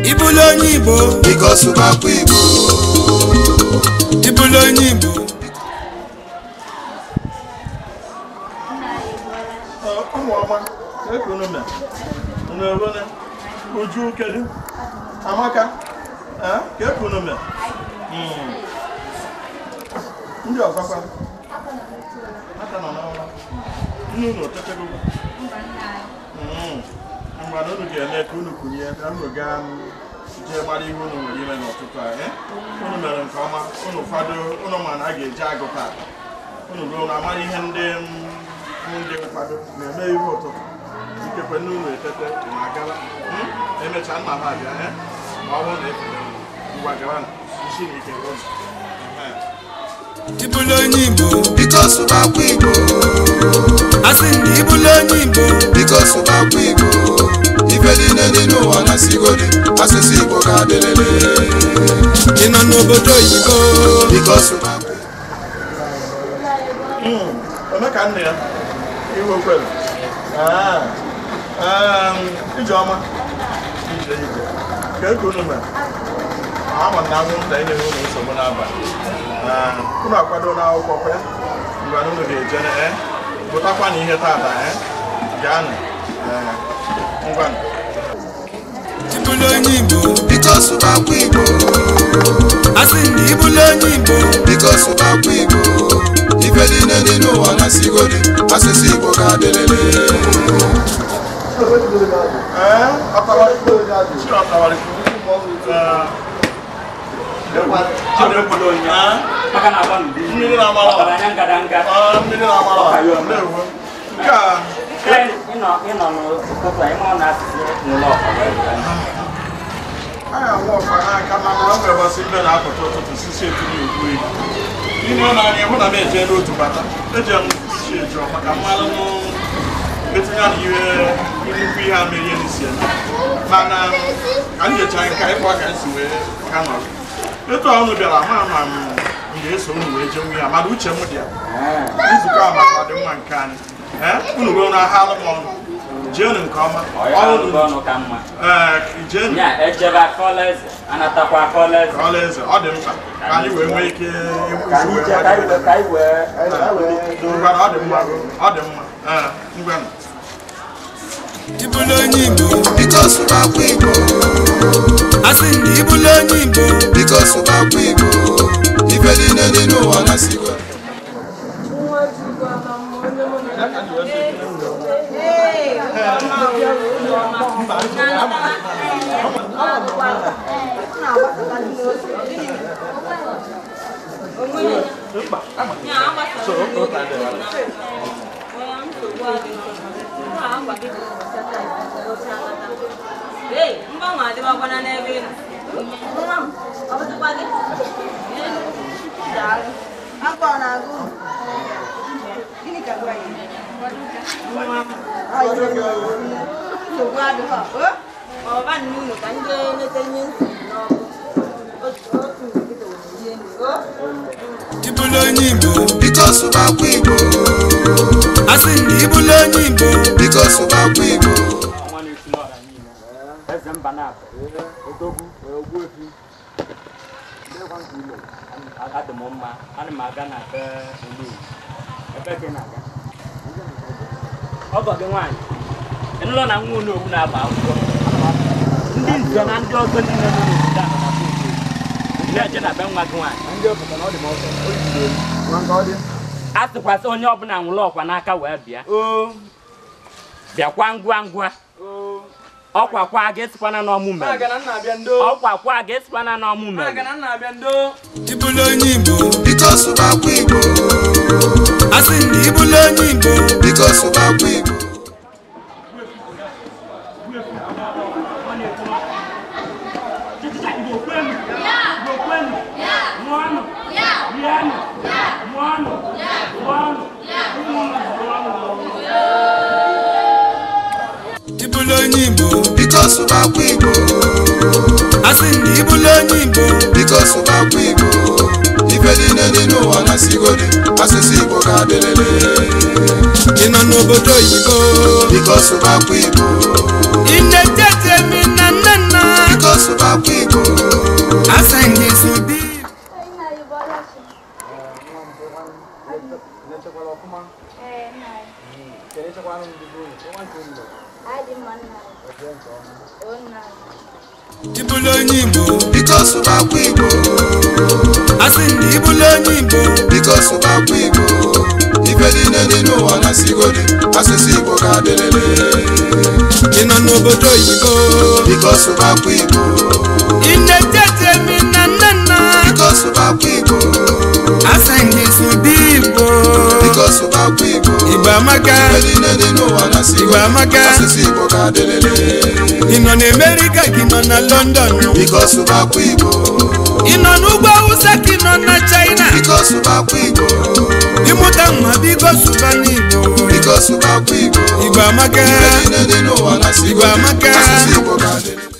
Ibulonyi Igbo because of our people. Ibulonyi Igbo. Uju kedu Amaka ke kunu me ndị ọzọkwa aka nọ n'ọrụ unu tetego mgbe unu ga-eme ka unu kunye ka unu gaa jee gbara ihe unu nwere ime n'ụtụtụ a unu mere nke ọma unu kwado unu ma na a ga-eji agụta unu ruo na amara ihe ndị nkwado na-eme ihe ụtụtụ ikekwe n'ụlọ etete ma gara emecha nna ha abịa ma ọ bụrụ na efere ngwa gara isi na ike ụzọ Ibulonyi Igbo because of our people. asị ndị Ibulonyi Igbo Because of our people. Ife dị n'elu n'ụwa na sigodi asụsụ Igbo ga-adịrịrị. ị nọ n'obodo oyibo Because of our people. Emeka nne ya iwe okwere Ijeọma ije igwe ka eke unu mere ama na anwụnta enyeghị unu nsogbu n'abalị unu akwado n'akwụkwọ kwe mgbe unu ga-eje bụtakwa na ihe tata gaanụ ngwanụ Ibulonyi Igbo Because of our people. asị ndị Ibulonyi Igbo Because of our people. Ife dị n'elu n'ụwa na sigodi asụsụ Igbo ga-adịrịrị. ihe a merie n'isi mana ka m jecha nka ịkwa ka nsi wee ka nọ etu a unu bịara ma m ga-eso unu wee jee nwe ya mana uche m dị ya nzukọ a maka ọdịmma nke anyị unu ruo na ha alụ m ọnụ jeenu nke ọma jeenu ọlaeze ọ dị mkpa ka anyị wee nwee ike ọ dị mma ngwanụ Ibulonyi Igbo Because of our people. asị ndị Ibulonyi Igbo Because of our people. Ife dị n'elu n'ụwa na sigodi. Ibulonyi Igbo Because of our people. asị ndị Ibulonyi Igbo Because of our people. ọgọ gị nwaanyị ịnụlọ na nwa onye owu na-agba akwụkwọ ndị nze na ndị ọzọ ndị na-eme n'obodo ahụ na-eje na be nwa gị nwaanyị a sịkwasị onye ọbụla nwụrụ ọkwa n'aka wee bịa bịakwa ngwa ngwa ọkwakwa ga-esikwana n'ọmụ mere ọkwakwa ga-esikwana n'ọmụ mere Ibulonyi Igbo Because of our people. asị ndị Ibulonyi Igbo Because of our people. Ibulonyi Igbo Because of our people. asị ndị Ibulonyi Igbo Because of our people. Ife dị n'elu n'ụwa na sigodi asụsụ Igbo ga-adịrịrị. ị nọ n'obodo oyibo Because of our people. ị na-ejeje mi na nna Because of Ibulu onye Igbo because of our Igbo. asị ndị ibulu onye Igbo Because of our Igbo. Ifeli nene no wana sigodi. Asụsụ Igbo ka delele. ị nọ n'obodo oyibo Because of our Igbo. ị na-etete mi na nna Because of our Igbo. asị ndị sụdị Igbo Because of our Igbo. Igbo amaka Ifeli nene no wana sigodi. Igbo amaka Asụsụ Igbo ka delele. ị nọ n'Amerika ka ị nọ na London Because of our Igbo. ị nọ n'ugwu Awụsa ka ị nọ na China Because of our Igbo. ịmụta nwa biko sụba n'Igbo Because of our Igbo. Igbo amaka Ifeli nene no wana sigodi. Igbo amaka Asụsụ Igbo ka delele.